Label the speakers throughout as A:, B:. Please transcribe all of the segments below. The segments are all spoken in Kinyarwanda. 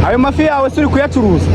A: ayo mafi yawe suri kuyacuruza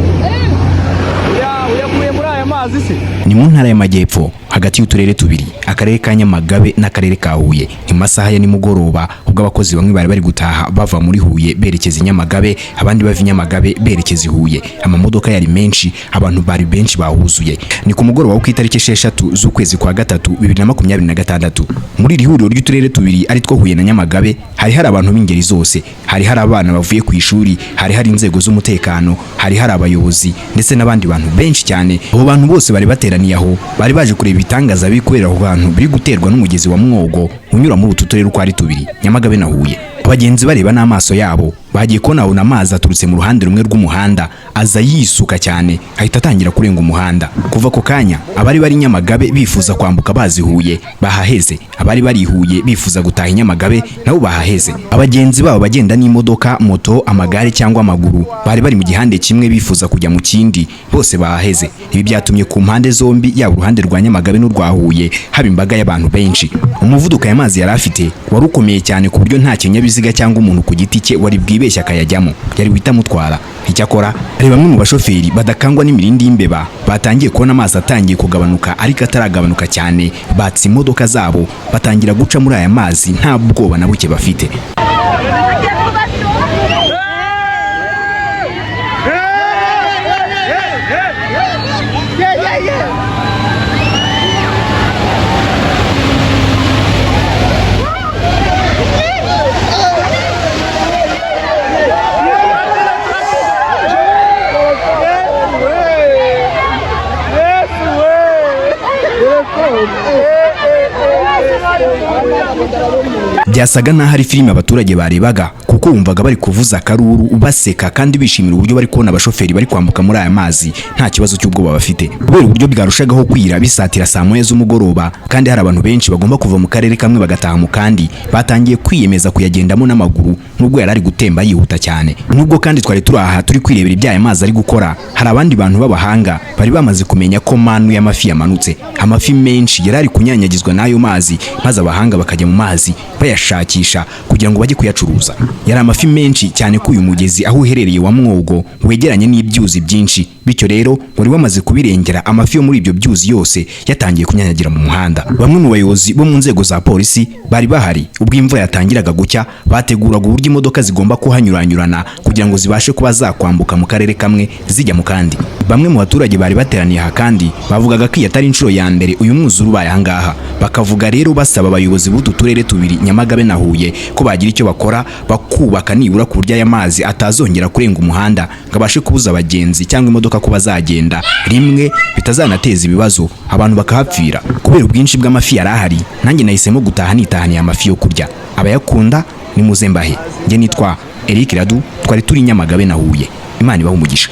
A: uyakuye muri aya mazi se?
B: Ni mu ntara y'Amajyepfo hagati y'uturere tubiri, akarere ka Nyamagabe n'akarere ka Huye. Ni masaha ya nimugoroba ubwo abakozi bamwe bari gutaha bava muri Huye berekeza i Nyamagabe, abandi bava i Nyamagabe berekeza i Huye. Amamodoka yari menshi, abantu bari benshi bahuzuye. Ni ku mugoroba wo ku itariki 6 z'ukwezi kwa gatatu 2026. Muri iri huriro ry'uturere tubiri ari two Huye na Nyamagabe hari abantu b'ingeri zose. Hari abana bavuye ku ishuri, hari inzego z'umutekano, hari abayobozi ndetse n'abandi bantu benshi cyane. Abo bantu bose bari bateraniye aho, bari baje kureba ibitangaza bikorera aho bantu biri guterwa n'umugezi wa Mwogo unyura muri utu turere uko ari tubiri, Nyamagabe na Huye. Abagenzi bareba n'amaso yabo bagiye konabona amazi aturutse mu ruhande rumwe rw'umuhanda aza yisuka cyane, ahita atangira kurenga umuhanda. Kuva ko kanya abari bari Nyamagabe bifuza kwambuka bazi Huye bahaheze, abari bari Huye bifuza gutaha Nyamagabe nabo bahaheze. Abagenzi babo bagenda n'imodoka, moto, amagare cyangwa amaguru bari bari mu gihande kimwe bifuza kujya mu kindi, bose bahaheze. Ibi byatumye ku mpande zombi, yaba uruhande rwa Nyamagabe n'urwa Huye, haba imbaga y'abantu benshi. Umuvuduko y'amazi yari afite wari ukomeye cyane ku buryo nta kinyabiziga cyangwa umuntu ku giti cye wari bwibeshya akayajyamo, yari wita mutwara. Icyakora ari bamwe mu bashoferi badakangwa n'imirindi y'imbeba batangiye kubona amazi atangiye kugabanuka ariko ataragabanuka cyane, batse imodoka zabo batangira guca muri aya mazi nta bwoba na buke bafite. Byasaga naho hari filime abaturage barebaga, kuko wumvaga bari kuvuza akaruru baseka kandi bishimira uburyo bari kubona abashoferi bari kwambuka muri aya mazi nta kibazo cy'ubwoba bafite. Kubera uburyo bwarushagaho kwira bisatira saa 9 z'umugoroba, kandi hari abantu benshi bagomba kuva mu karere kamwe bagataha mu kandi, batangiye kwiyemeza kuyagendamo n'amaguru nubwo yari ari gutemba yihuta cyane. Nubwo kandi twari turi aha turi kwirebera iby'aya mazi ari gukora, hari abandi bantu b'abahanga bari bamaze kumenya ko manu y'amafi yamanutse. Amafi menshi yari ari kunyanyagizwa n'ayo mazi, maze abahanga bakajya mu mazi bayashakisha kugira ngo bajye kuyacuruza. Yari amafi menshi cyane ko uyu mugezi aho uherereye wa Mwogo wegeranye n'ibyuzi byinshi, bityo rero wari wamaze kubirengera. Amafi yo muri ibyo byuzi yose yatangiye kunyanyagira mu muhanda. Bamwe mu bayobozi bo mu nzego za polisi bari bahari ubwo imvura yatangiraga gucya, bateguraga uburyo imodoka zigomba kuhanyuranyurana kugira ngo zibashe kuba zakwambuka mu karere kamwe zijya mu kandi. Bamwe mu baturage bari bateraniye aha kandi bavugaga ko atari inshuro ya mbere uyu mwuzure ubaye aha ngaha. Bakavuga rero basaba abayobozi b'utu turere tubiri, Nyamagabe na Huye, ko bagira icyo bakora bakubaka nibura ku buryo aya mazi atazongera kurenga umuhanda ngo abashe kubuza abagenzi cyangwa imodoka kuba zagenda rimwe, bitazanateza ibibazo abantu bakahapfira. Kubera ubwinshi bw'amafi yari ahari, nanjye nahisemo gutaha nitahaniye amafi yo kurya. Abayakunda ni muze mbahe. Njye nitwa Eric Radu, twari turi Nyamagabe na Huye. Imana ibahe umugisha.